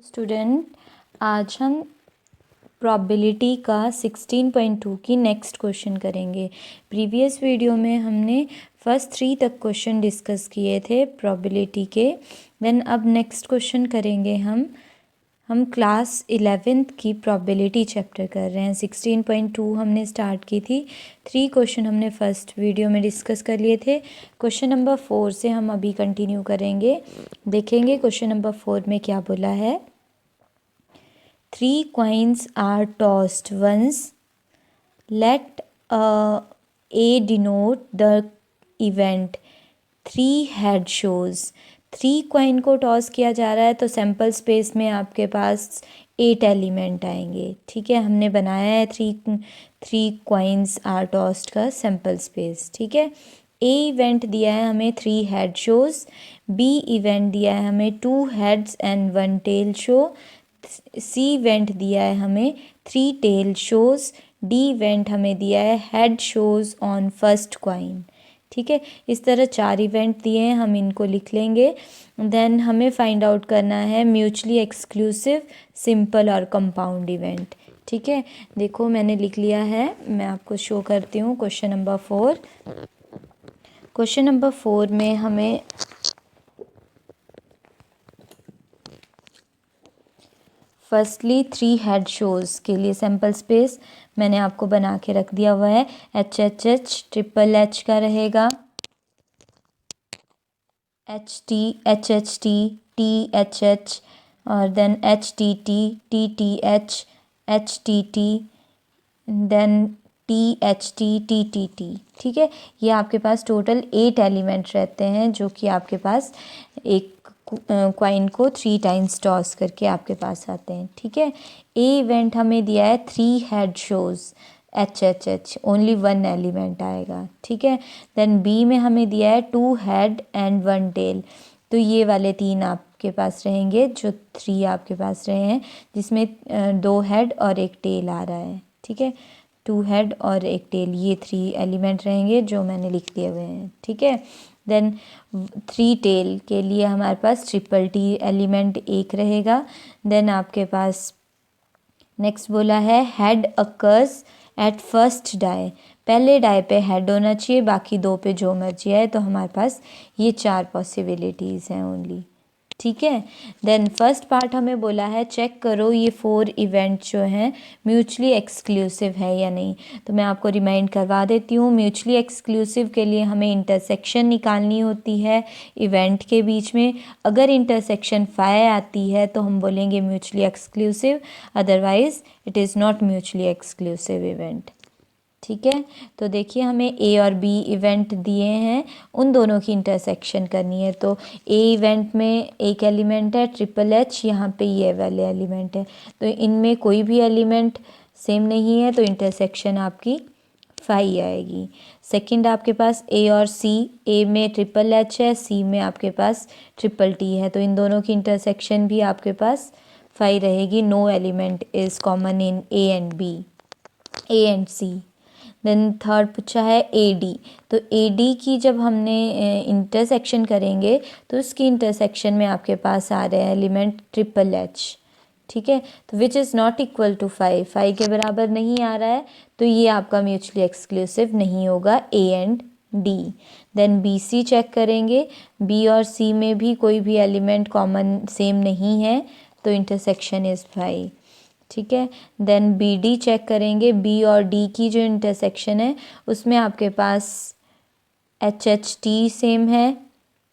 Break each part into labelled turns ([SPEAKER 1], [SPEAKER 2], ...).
[SPEAKER 1] Student, आज हम probability का 16.2 की नेक्स्ट क्वेश्चन करेंगे। प्रीवियस वीडियो में हमने फर्स्ट 3 तक क्वेश्चन डिस्कस किए थे प्रोबेबिलिटी के। देन अब नेक्स्ट क्वेश्चन करेंगे हम क्लास 11th की प्रोबेबिलिटी चैप्टर कर रहे हैं। 16.2 हमने स्टार्ट की थी। 3 क्वेश्चन हमने फर्स्ट वीडियो में डिस्कस कर लिए थे। क्वेश्चन नंबर 4 से हम अभी कंटिन्यू करेंगे। देखेंगे क्वेश्चन नंबर 4 में क्या बोला है। 3 coins are tossed once. Let A denote the event 3 head shows. 3 coin को टॉस किया जा रहा है तो सैम्पल स्पेस में आपके पास 8 एलिमेंट आएंगे। ठीक है, हमने बनाया है 3 कॉइन्स आर टॉस्ड का सैम्पल स्पेस। ठीक है, ए इवेंट दिया है हमें 3 हेड शोज, बी इवेंट दिया है हमें 2 heads and 1 tail show, C event दिया है हमें 3 टेल शोज, डी इवेंट हमें दिया है head shows on first coin. ठीक है, इस तरह 4 इवेंट दिए हैं, हम इनको लिख लेंगे। देन हमें फाइंड आउट करना है म्यूचुअली एक्सक्लूसिव, सिंपल और कंपाउंड इवेंट। ठीक है, देखो मैंने लिख लिया है, मैं आपको शो करती हूँ। क्वेश्चन नंबर 4, क्वेश्चन नंबर 4 में हमें फर्स्टली 3 हेड शोज़ के लिए सैम्पल स्पेस मैंने आपको बना के रख दिया हुआ है। HHH ट्रिपल एच का रहेगा, HT HHT THH और then HTT TTH HTT then THT TTT। ठीक है, ये आपके पास टोटल 8 एलिमेंट रहते हैं जो कि आपके पास एक क्वाइन को 3 टाइम्स टॉस करके आपके पास आते हैं। ठीक है, ए इवेंट हमें दिया है 3 head shows HHH, only 1 element आएगा। ठीक है, देन बी में हमें दिया है 2 हेड एंड 1 टेल, तो ये वाले 3 आपके पास रहेंगे जो 3 आपके पास रहे हैं, जिसमें 2 हेड और 1 टेल आ रहा है। ठीक है, 2 हेड और 1 टेल, ये 3 एलिमेंट रहेंगे जो मैंने लिख दिए हुए हैं। ठीक है, देन 3 टेल के लिए हमारे पास ट्रिपल टी एलिमेंट 1 रहेगा। देन आपके पास नेक्स्ट बोला है head occurs at first die, पहले डाई पे हेड होना चाहिए, बाकी 2 पे जो मर्जी आए। तो हमारे पास ये 4 पॉसिबिलिटीज़ हैं ओनली। ठीक है, देन फर्स्ट पार्ट हमें बोला है चेक करो ये 4 इवेंट जो हैं म्यूचुअली एक्सक्लूसिव है या नहीं। तो मैं आपको रिमाइंड करवा देती हूँ, म्यूचुअली एक्सक्लूसिव के लिए हमें इंटरसेक्शन निकालनी होती है इवेंट के बीच में। अगर इंटरसेक्शन 5 आती है तो हम बोलेंगे mutually exclusive, otherwise it is not mutually exclusive event. ठीक है, तो देखिए हमें ए और बी इवेंट दिए हैं, उन दोनों की इंटरसेक्शन करनी है। तो ए इवेंट में एक एलिमेंट है ट्रिपल एच, यहाँ पे ये वाले एलिमेंट है, तो इनमें कोई भी एलिमेंट सेम नहीं है, तो इंटरसेक्शन आपकी 5 आएगी। सेकंड आपके पास ए और सी, ए में ट्रिपल एच है, सी में आपके पास ट्रिपल टी है, तो इन दोनों की इंटरसेक्शन भी आपके पास 5 रहेगी। No element is common in A and B, A and C. Then third पूछा है ए डी, तो ए डी की जब हमने इंटरसेक्शन करेंगे तो उसकी इंटरसेक्शन में आपके पास आ रहे हैं एलिमेंट ट्रिपल एच। ठीक है, तो which is not equal to 5 के बराबर नहीं आ रहा है, तो ये आपका म्यूचुअली एक्सक्लूसिव नहीं होगा A and D. Then B C check करेंगे, बी और सी में भी कोई भी एलिमेंट कॉमन सेम नहीं है, तो इंटरसेक्शन इज़ 5। ठीक है, देन बी डी चेक करेंगे, बी और डी की जो इंटरसेक्शन है उसमें आपके पास एच एच टी सेम है,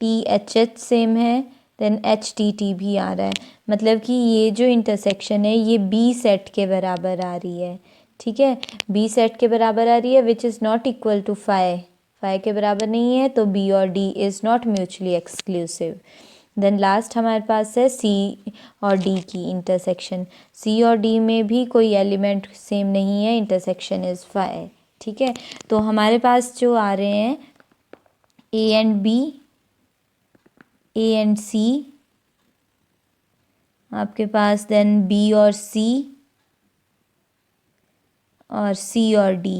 [SPEAKER 1] टी एच एच सेम है, देन एच टी टी भी आ रहा है, मतलब कि ये जो इंटरसेक्शन है ये बी सेट के बराबर आ रही है। ठीक है, बी सेट के बराबर आ रही है, which is not equal to 5 के बराबर नहीं है, तो बी और D is not mutually exclusive. Then last हमारे पास है सी और डी की इंटरसेक्शन, सी और डी में भी कोई एलिमेंट सेम नहीं है, इंटरसेक्शन इज़ 5। ठीक है, तो हमारे पास जो आ रहे हैं A and B, A and C आपके पास, देन बी और सी और सी और D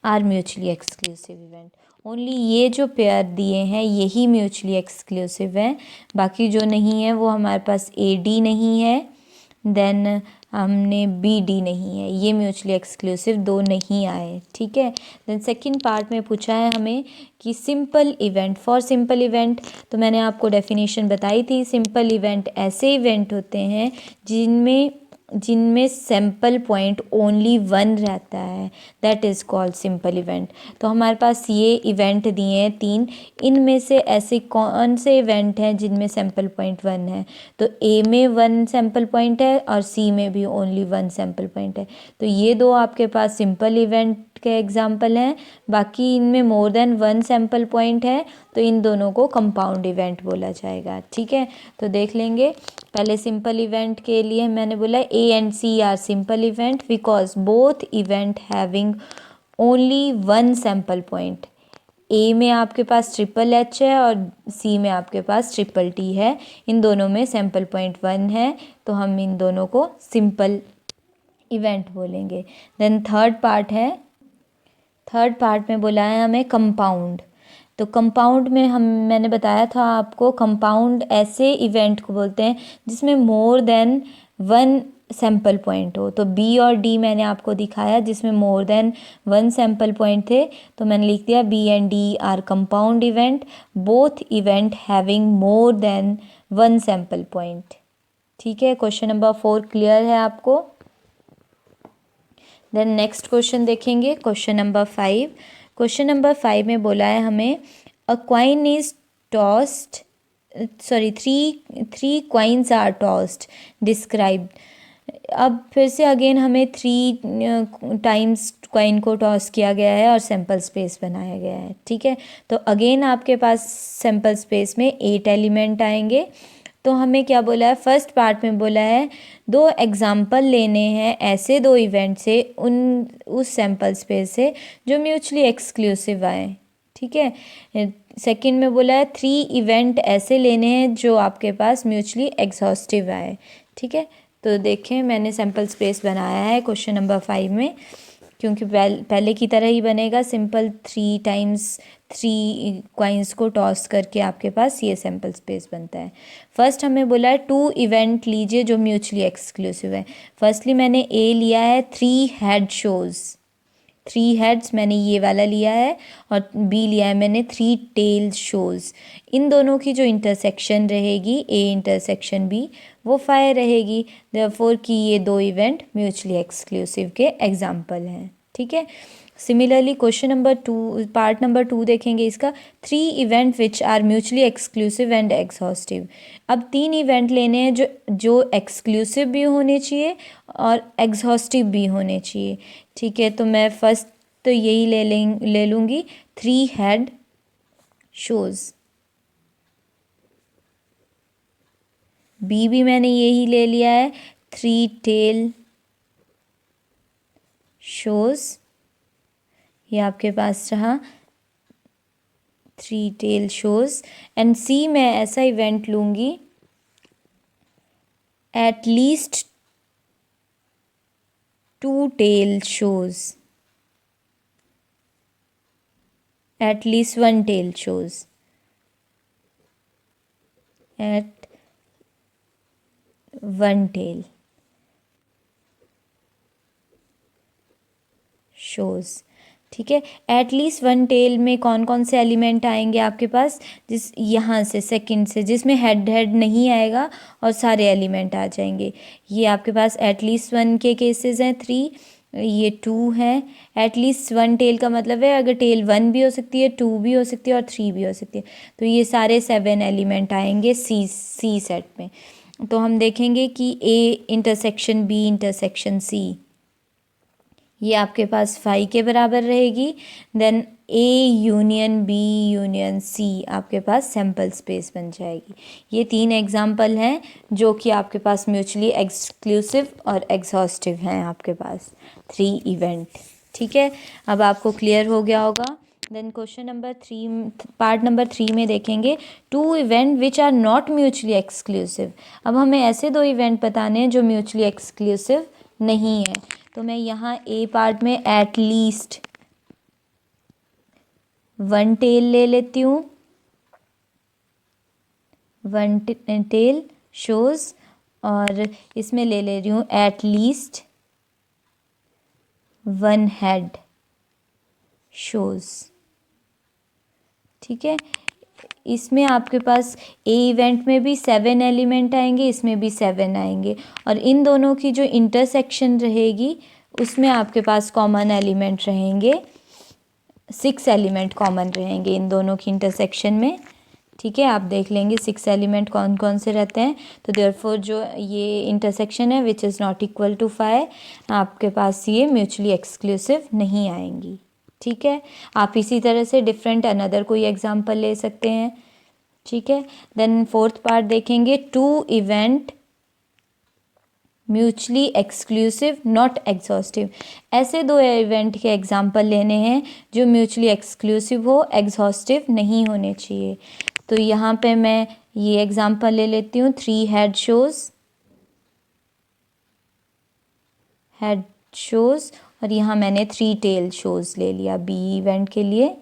[SPEAKER 1] are mutually exclusive event. Only ये जो पेयर दिए हैं यही म्यूचुअली एक्सक्लूसिव हैं, बाकी जो नहीं है वो हमारे पास ए डी नहीं है, देन हमने बी डी नहीं है, ये म्यूचुअली एक्सक्लूसिव दो नहीं आए। ठीक है। देन सेकंड पार्ट में पूछा है हमें कि simple event, for simple event तो मैंने आपको डेफिनेशन बताई थी। सिंपल इवेंट ऐसे इवेंट होते हैं जिनमें जिनमें सैम्पल पॉइंट ओनली वन रहता है, that is called simple event. तो हमारे पास ये इवेंट दिए हैं तीन, इनमें से ऐसे कौन से इवेंट हैं जिनमें सैम्पल पॉइंट वन है? तो ए में वन सैम्पल पॉइंट है और सी में भी ओनली वन सैम्पल पॉइंट है। तो ये दो आपके पास सिंपल इवेंट के एग्जाम्पल हैं। बाकी इनमें मोर देन वन सैम्पल पॉइंट है तो इन दोनों को कंपाउंड इवेंट बोला जाएगा। ठीक है, तो देख लेंगे। पहले सिंपल इवेंट के लिए मैंने बोला A and C are simple event because both event having only one sample point. A में आपके पास ट्रिपल एच है और सी में आपके पास ट्रिपल टी है, इन दोनों में सैम्पल पॉइंट वन है, तो हम इन दोनों को सिंपल इवेंट बोलेंगे। देन थर्ड पार्ट में बोला है हमें कंपाउंड। तो कंपाउंड में मैंने बताया था आपको, कंपाउंड ऐसे इवेंट को बोलते हैं जिसमें more than one sample point हो। तो बी और डी मैंने आपको दिखाया जिसमें more than one sample point थे, तो मैंने लिख दिया B and D are compound event, both event having more than one sample point. ठीक है, क्वेश्चन नंबर 4 क्लियर है आपको। देन नेक्स्ट क्वेश्चन देखेंगे, क्वेश्चन नंबर 5। क्वेश्चन नंबर 5 में बोला है हमें a coin is tossed, sorry three coins are tossed, describe. अब फिर से अगेन हमें 3 टाइम्स क्वाइन को टॉस किया गया है और सैम्पल स्पेस बनाया गया है। ठीक है, तो अगेन आपके पास सैम्पल स्पेस में 8 एलिमेंट आएंगे। तो हमें क्या बोला है, फर्स्ट पार्ट में बोला है दो एग्जाम्पल लेने हैं ऐसे दो इवेंट से उस सैम्पल स्पेस से जो म्यूचुअली एक्सक्लूसिव आए। ठीक है, सेकंड में बोला है 3 इवेंट ऐसे लेने हैं जो आपके पास म्यूचुअली एग्जॉस्टिव आए। ठीक है, तो देखें मैंने सैम्पल स्पेस बनाया है क्वेश्चन नंबर 5 में, क्योंकि पहले की तरह ही बनेगा, सिंपल 3 टाइम्स 3 क्वाइंस को टॉस करके आपके पास ये सैम्पल स्पेस बनता है। फर्स्ट हमें बोला है 2 इवेंट लीजिए जो म्यूचुअली एक्सक्लूसिव है। फर्स्टली मैंने ए लिया है 3 हेड शोज़, 3 हेड्स मैंने ये वाला लिया है, और बी लिया है मैंने 3 टेल शोज़। इन दोनों की जो इंटरसेक्शन रहेगी ए इंटरसेक्शन बी वो 5 रहेगी, देयरफॉर कि ये दो इवेंट म्यूचुअली एक्सक्लूसिव के एग्जाम्पल हैं। ठीक है, similarly question number 2 part number 2 देखेंगे इसका, 3 event which are mutually exclusive and exhaustive. अब 3 इवेंट लेने हैं जो एक्सक्लूसिव भी होने चाहिए और एग्जॉस्टिव भी होने चाहिए। ठीक है, तो मैं फर्स्ट तो यही ले लूँगी 3 हेड शोज़, बी भी मैंने यही ले लिया है 3 टेल शोज़, ये आपके पास रहा 3 टेल शोज़। एंड सी मैं ऐसा इवेंट लूँगी at least 2 tail shows, at least 1 tail shows, at 1 tail shows। ठीक है, एट लीस्ट 1 टेल में कौन कौन से एलिमेंट आएंगे आपके पास, जिस यहाँ से सेकंड से जिसमें हेड नहीं आएगा और सारे एलिमेंट आ जाएंगे। ये आपके पास एट लीस्ट 1 के केसेस हैं 3, ये 2 है। एट लीस्ट 1 टेल का मतलब है अगर टेल 1 भी हो सकती है, 2 भी हो सकती है और 3 भी हो सकती है, तो ये सारे 7 एलिमेंट आएंगे सी सेट में। तो हम देखेंगे कि A intersection B intersection C ये आपके पास 5 के बराबर रहेगी। Then A union B union C आपके पास सैम्पल स्पेस बन जाएगी। ये 3 एग्जाम्पल हैं जो कि आपके पास म्यूचुअली एक्सक्लूसिव और एग्जॉस्टिव हैं, आपके पास 3 इवेंट। ठीक है, अब आपको क्लियर हो गया होगा। Then question number 3 part number 3 में देखेंगे 2 event which are not mutually exclusive. अब हमें ऐसे 2 इवेंट बताने हैं जो म्यूचुअली एक्सक्लूसिव नहीं है। तो मैं यहाँ ए पार्ट में एट लीस्ट वन टेल ले लेती हूँ, वन टेल शोज़, और इसमें ले ले रही हूँ at least one head shows. ठीक है, इसमें आपके पास ए इवेंट में भी 7 एलिमेंट आएंगे, इसमें भी 7 आएंगे, और इन दोनों की जो इंटरसेक्शन रहेगी उसमें आपके पास कॉमन एलिमेंट रहेंगे, 6 एलिमेंट कॉमन रहेंगे इन दोनों की इंटरसेक्शन में। ठीक है, आप देख लेंगे 6 एलिमेंट कौन कौन से रहते हैं। तो देयरफॉर जो ये इंटरसेक्शन है which is not equal to 5, आपके पास ये म्यूचुअली एक्सक्लूसिव नहीं आएंगी। ठीक है, आप इसी तरह से डिफरेंट अनदर कोई एग्जांपल ले सकते हैं। ठीक है, देन फोर्थ पार्ट देखेंगे, two event mutually exclusive not exhaustive. ऐसे दो इवेंट के एग्जांपल लेने हैं जो म्यूचुअली एक्सक्लूसिव हो, एग्जॉस्टिव नहीं होने चाहिए। तो यहाँ पे मैं ये एग्जांपल ले लेती हूँ, 3 हेड शोज़, और यहाँ मैंने 3 टेल शोज़ ले लिया बी इवेंट के लिए,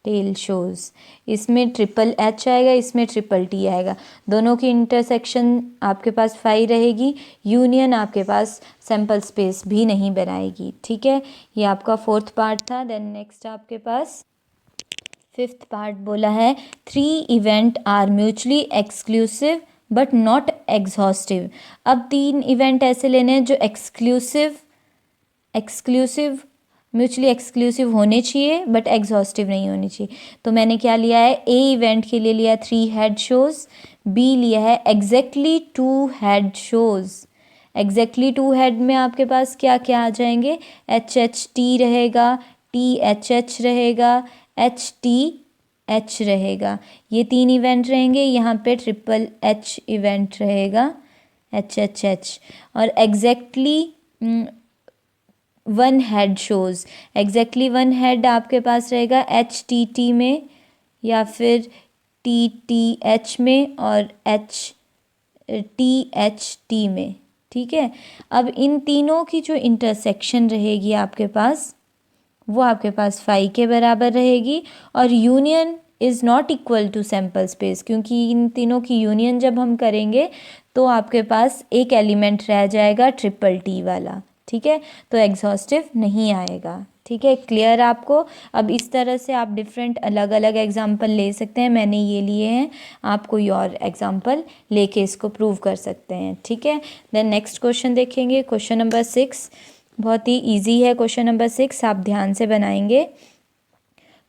[SPEAKER 1] टेल शोज़। इसमें ट्रिपल एच आएगा, इसमें ट्रिपल टी आएगा, दोनों की इंटरसेक्शन आपके पास 5 रहेगी, यूनियन आपके पास सैम्पल स्पेस भी नहीं बनाएगी। ठीक है, ये आपका फोर्थ पार्ट था। देन नेक्स्ट आपके पास फिफ्थ पार्ट बोला है, 3 event are mutually exclusive but not exhaustive. अब 3 इवेंट ऐसे लेने हैं जो एक्सक्लूसिव म्यूचुअली एक्सक्लूसिव होने चाहिए बट एग्जॉस्टिव नहीं होनी चाहिए। तो मैंने क्या लिया है, ए इवेंट के लिए लिया 3 हेड शोज़, बी लिया है exactly 2 head shows. Exactly 2 head में आपके पास क्या क्या आ जाएंगे, एच एच टी रहेगा, टी एच एच रहेगा, एच टी एच रहेगा, ये 3 इवेंट रहेंगे। यहाँ पे ट्रिपल एच इवेंट रहेगा, एच एच एच। और exactly 1 head shows, exactly 1 head आपके पास रहेगा एच टी टी में या फिर टी टी एच में और एच टी एच टी में। ठीक है, अब इन तीनों की जो इंटरसेक्शन रहेगी आपके पास वो आपके पास 5 के बराबर रहेगी, और union is not equal to sample space, क्योंकि इन तीनों की यूनियन जब हम करेंगे तो आपके पास एक एलिमेंट रह जाएगा ट्रिपल टी वाला। ठीक है, तो एग्जॉस्टिव नहीं आएगा। ठीक है, क्लियर आपको। अब इस तरह से आप डिफरेंट अलग अलग एग्जाम्पल ले सकते हैं, मैंने ये लिए हैं, आप कोई और एग्जाम्पल लेके इसको प्रूव कर सकते हैं। ठीक है, देन नेक्स्ट क्वेश्चन देखेंगे, क्वेश्चन नंबर 6। बहुत ही इजी है क्वेश्चन नंबर 6, आप ध्यान से बनाएंगे।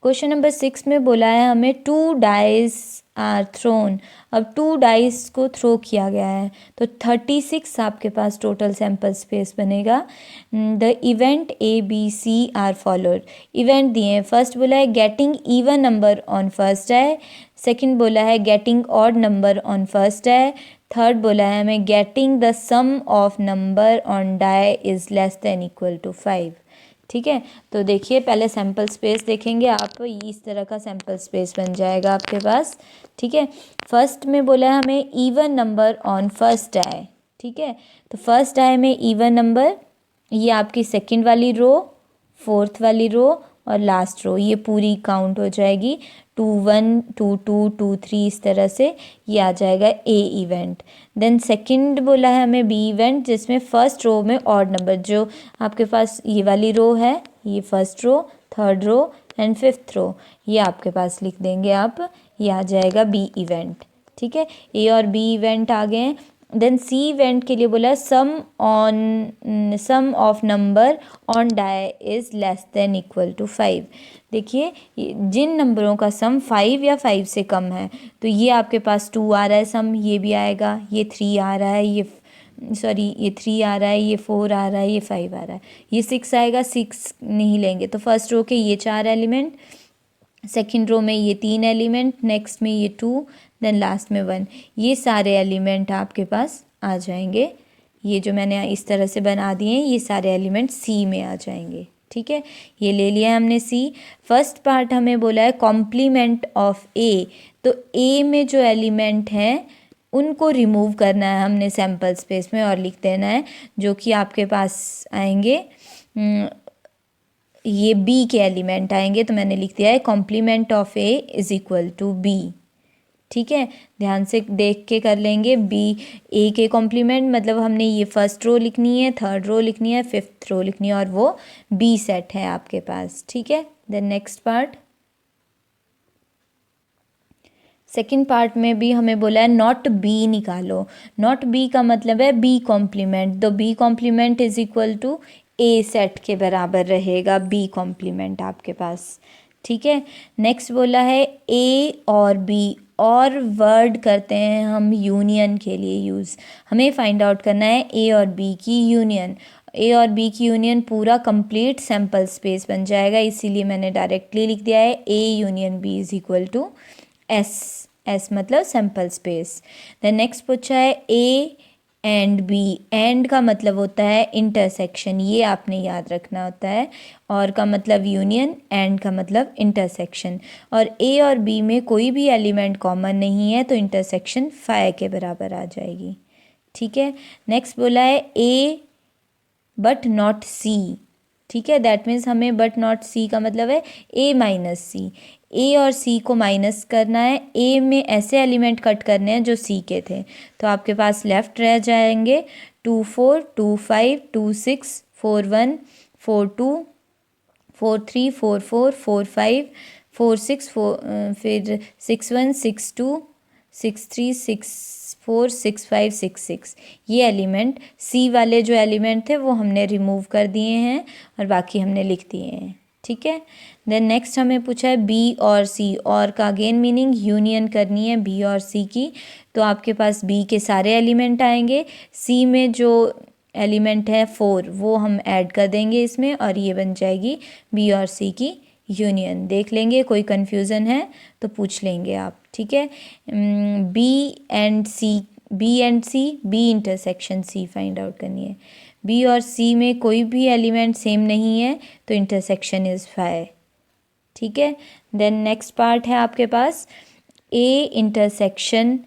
[SPEAKER 1] क्वेश्चन नंबर 6 में बोला है हमें 2 डाइस आर थ्रोन। अब 2 डाइस को थ्रो किया गया है तो 36 आपके पास टोटल सैम्पल स्पेस बनेगा। The event A B C are followed. Event दिए हैं, फर्स्ट बोला है getting even number on first die, second बोला है getting odd number on first die, third बोला है हमें getting the sum of number on die is less than equal to 5। ठीक है, तो देखिए पहले सैम्पल स्पेस देखेंगे आप, इस तरह का सैम्पल स्पेस बन जाएगा आपके पास। ठीक है, फर्स्ट में बोला है हमें even number on first die. ठीक है, तो फर्स्ट डाई में इवन नंबर, ये आपकी सेकंड वाली रो, फोर्थ वाली रो और लास्ट रो, ये पूरी काउंट हो जाएगी 2 1 2 2 2 3, इस तरह से ये आ जाएगा ए इवेंट। देन सेकंड बोला है हमें बी इवेंट, जिसमें फर्स्ट रो में ऑड नंबर, जो आपके पास ये वाली रो है, ये first row, third row and fifth row, ये आपके पास लिख देंगे आप, ये आ जाएगा बी इवेंट। ठीक है, ए और बी इवेंट आ गए हैं। देन सी इवेंट के लिए बोला sum of number on die is less than equal to 5। देखिए जिन नंबरों का सम 5 या 5 से कम है, तो ये आपके पास 2 आ रहा है सम, ये भी आएगा, ये 3 आ रहा है, ये 3 आ रहा है, ये 4 आ रहा है, ये 5 आ रहा है, ये 6 आएगा, 6 नहीं लेंगे। तो फर्स्ट रो के ये 4 एलिमेंट, सेकेंड रो में ये 3 एलिमेंट, नेक्स्ट में ये 2, देन लास्ट में 1, ये सारे एलिमेंट आपके पास आ जाएंगे। ये जो मैंने इस तरह से बना दिए हैं, ये सारे एलिमेंट सी में आ जाएंगे। ठीक है, ये ले लिया हमने सी। फर्स्ट पार्ट हमें बोला है कॉम्प्लीमेंट ऑफ ए, तो ए में जो एलिमेंट हैं उनको रिमूव करना है हमने सैम्पल स्पेस में और लिख देना है, जो कि आपके पास आएंगे ये बी के एलिमेंट आएंगे, तो मैंने लिख दिया है complement of A is equal to B. ठीक है, ध्यान से देख के कर लेंगे। बी ए के कॉम्प्लीमेंट मतलब हमने ये फर्स्ट रो लिखनी है, थर्ड रो लिखनी है, फिफ्थ रो लिखनी है, और वो बी सेट है आपके पास। ठीक है, then next part, second part में भी हमें बोला है नॉट बी निकालो। नॉट बी का मतलब है बी कॉम्प्लीमेंट, तो B complement is equal to A set के बराबर रहेगा बी कॉम्प्लीमेंट आपके पास। ठीक है, नेक्स्ट बोला है ए और बी, और वर्ड करते हैं हम यूनियन के लिए यूज़। हमें फाइंड आउट करना है ए और बी की यूनियन। ए और बी की यूनियन पूरा कंप्लीट सैम्पल स्पेस बन जाएगा, इसीलिए मैंने डायरेक्टली लिख दिया है A union B is equal to S. S मतलब सैम्पल स्पेस। देन नेक्स्ट पूछा है ए एंड बी। एंड का मतलब होता है इंटरसेक्शन, ये आपने याद रखना होता है। और का मतलब यूनियन, एंड का मतलब इंटरसेक्शन। और ए और बी में कोई भी एलिमेंट कॉमन नहीं है, तो इंटरसेक्शन 5 के बराबर आ जाएगी। ठीक है, नेक्स्ट बोला है ए बट नॉट सी। ठीक है, दैट मीन्स हमें बट नॉट सी का मतलब है ए माइनस सी। ए और सी को माइनस करना है, ए में ऐसे एलिमेंट कट करने हैं जो सी के थे, तो आपके पास लेफ्ट रह जाएंगे 2 4 2 5 2 6 4 1 4 2 4 3 4 4 4 5 4 6 4 फिर 6 1 6 2 6 3 6 4 6 5 6 6। ये एलिमेंट सी वाले जो एलिमेंट थे वो हमने रिमूव कर दिए हैं और बाकी हमने लिख दिए हैं। ठीक है, देन नेक्स्ट हमें पूछा है बी और सी। और का अगेन मीनिंग यूनियन करनी है बी और सी की, तो आपके पास बी के सारे एलिमेंट आएंगे, सी में जो एलिमेंट है 4 वो हम ऐड कर देंगे इसमें, और ये बन जाएगी बी और सी की यूनियन। देख लेंगे, कोई कन्फ्यूज़न है तो पूछ लेंगे आप। ठीक है, B and C, B intersection C find out करनी है। बी और सी में कोई भी एलिमेंट सेम नहीं है, तो इंटरसेक्शन इज़ 5। ठीक है, देन नेक्स्ट पार्ट है आपके पास A intersection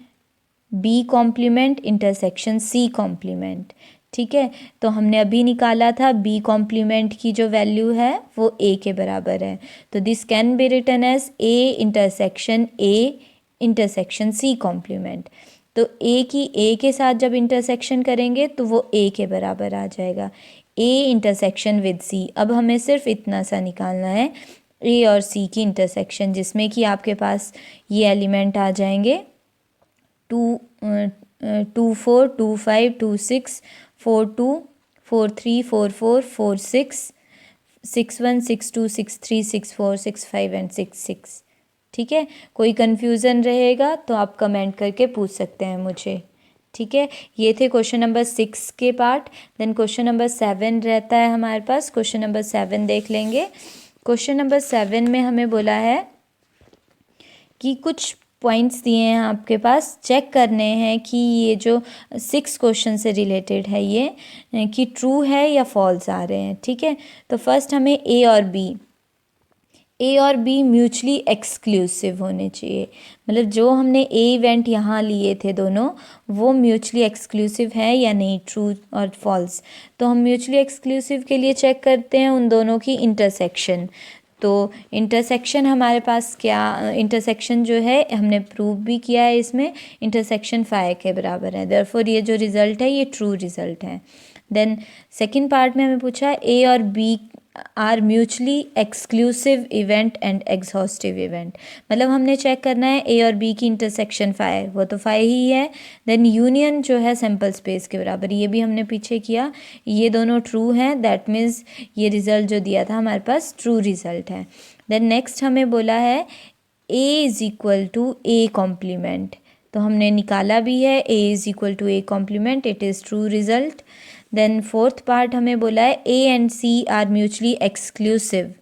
[SPEAKER 1] B complement intersection C complement. ठीक है, तो हमने अभी निकाला था बी कॉम्प्लीमेंट की जो वैल्यू है वो ए के बराबर है, तो this can be written as A intersection C complement. तो ए की ए के साथ जब इंटरसेक्शन करेंगे तो वो ए के बराबर आ जाएगा, ए इंटरसेक्शन विद सी। अब हमें सिर्फ इतना सा निकालना है ए और सी की इंटरसेक्शन, जिसमें कि आपके पास ये एलिमेंट आ जाएंगे 2 2 4 2 5 2 6 4 2 4 3 4 4 4 6 6 1 6 2 6 3 6 4 6 5 एंड 6 6। ठीक है, कोई कन्फ्यूज़न रहेगा तो आप कमेंट करके पूछ सकते हैं मुझे। ठीक है, ये थे क्वेश्चन नंबर 6 के पार्ट। देन क्वेश्चन नंबर 7 रहता है हमारे पास, क्वेश्चन नंबर 7 देख लेंगे। क्वेश्चन नंबर 7 में हमें बोला है कि कुछ पॉइंट्स दिए हैं आपके पास, चेक करने हैं कि ये जो 6 क्वेश्चन से रिलेटेड है ये कि ट्रू है या फॉल्स आ रहे हैं। ठीक है, तो फर्स्ट हमें ए और बी म्यूचुअली एक्सक्लूसिव होने चाहिए, मतलब जो हमने ए इवेंट यहाँ लिए थे दोनों वो म्यूचुअली एक्सक्लूसिव है या नहीं, ट्रू और फॉल्स। तो हम म्यूचुअली एक्सक्लूसिव के लिए चेक करते हैं उन दोनों की इंटरसेक्शन। तो इंटरसेक्शन हमारे पास क्या, इंटरसेक्शन जो है हमने प्रूव भी किया है, इसमें इंटरसेक्शन 5 के बराबर है, देयरफॉर ये जो रिज़ल्ट है ये ट्रू रिज़ल्ट है। देन सेकंड पार्ट में हमें पूछा ए और B are mutually exclusive event and exhaustive event, मतलब हमने चेक करना है ए और बी की इंटरसेक्शन 5, वो तो 5 ही है। देन यूनियन जो है सैम्पल स्पेस के बराबर, ये भी हमने पीछे किया, ये दोनों ट्रू हैं, दैट मीन्स ये रिज़ल्ट जो दिया था हमारे पास ट्रू रिज़ल्ट है। देन नेक्स्ट हमें बोला है A is equal to A complement, तो हमने निकाला भी है A is equal to A complement, it is true result. Then fourth part हमें बोला है A and C are mutually exclusive,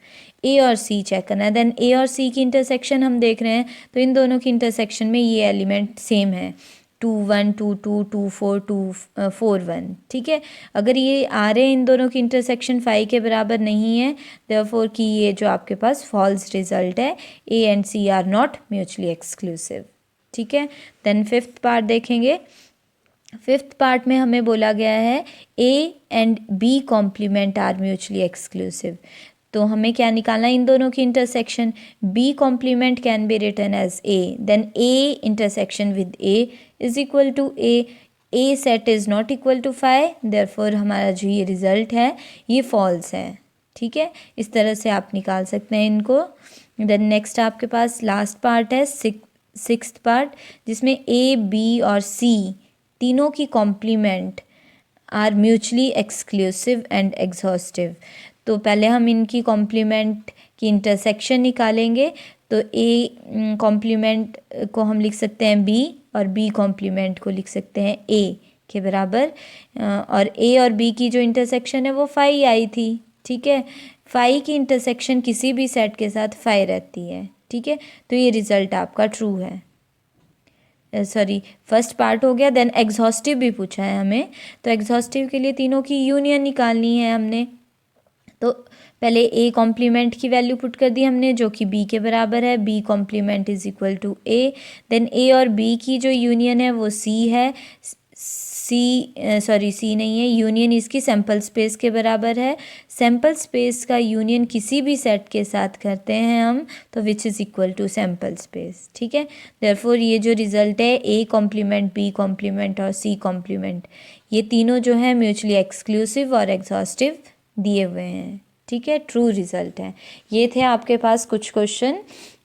[SPEAKER 1] A और सी चेक करना है। देन ए और सी की इंटरसेक्शन हम देख रहे हैं, तो इन दोनों की इंटरसेक्शन में ये एलिमेंट सेम है 2 1 2 2 2 4 2 4 1। ठीक है, अगर ये आ रहे हैं इन दोनों की इंटरसेक्शन 5 के बराबर नहीं है, देयरफॉर कि ये जो आपके पास फॉल्स रिजल्ट है, A and C are not mutually exclusive. ठीक है, देन फिफ्थ पार्ट देखेंगे। फिफ्थ पार्ट में हमें बोला गया है A and B complement are mutually exclusive, तो हमें क्या निकालना है इन दोनों की intersection. B complement can be written as A, then A intersection with A is equal to A set is not equal to five, therefore हमारा जो ये रिज़ल्ट है ये फॉल्स है। ठीक है, इस तरह से आप निकाल सकते हैं इनको। देन नेक्स्ट आपके पास लास्ट पार्ट है सिक्स्थ पार्ट, जिसमें ए बी और सी तीनों की complement are mutually exclusive and exhaustive. तो पहले हम इनकी कॉम्प्लीमेंट की इंटरसेक्शन निकालेंगे। तो ए कॉम्प्लीमेंट को हम लिख सकते हैं बी और बी कॉम्प्लीमेंट को लिख सकते हैं ए के बराबर। और ए और बी की जो इंटरसेक्शन है वो फाई आई थी। ठीक है, फाई की इंटरसेक्शन किसी भी सेट के साथ फाई रहती है। ठीक है, तो ये रिज़ल्ट आपका ट्रू है। सॉरी, फर्स्ट पार्ट हो गया। देन एग्जॉस्टिव भी पूछा है हमें, तो एग्जॉस्टिव के लिए तीनों की यूनियन निकालनी है हमने। तो पहले ए कॉम्प्लीमेंट की वैल्यू पुट कर दी हमने, जो कि बी के बराबर है, B complement is equal to A. Then A और बी की जो यूनियन है वो सी है। सी नहीं है, यूनियन इसकी सैम्पल स्पेस के बराबर है। सैम्पल स्पेस का यूनियन किसी भी सेट के साथ करते हैं हम, तो which is equal to sample space. ठीक है, देयरफॉर ये जो रिज़ल्ट है ए कॉम्प्लीमेंट, बी कॉम्प्लीमेंट और सी कॉम्प्लीमेंट, ये तीनों जो है म्यूचुअली एक्सक्लूसिव और एग्जॉस्टिव दिए हुए हैं। ठीक है, ट्रू रिज़ल्ट है। ये थे आपके पास कुछ क्वेश्चन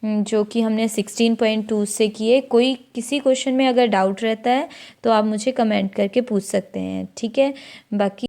[SPEAKER 1] जो कि हमने 16.2 से किए। कोई किसी क्वेश्चन में अगर डाउट रहता है तो आप मुझे कमेंट करके पूछ सकते हैं। ठीक है, बाकी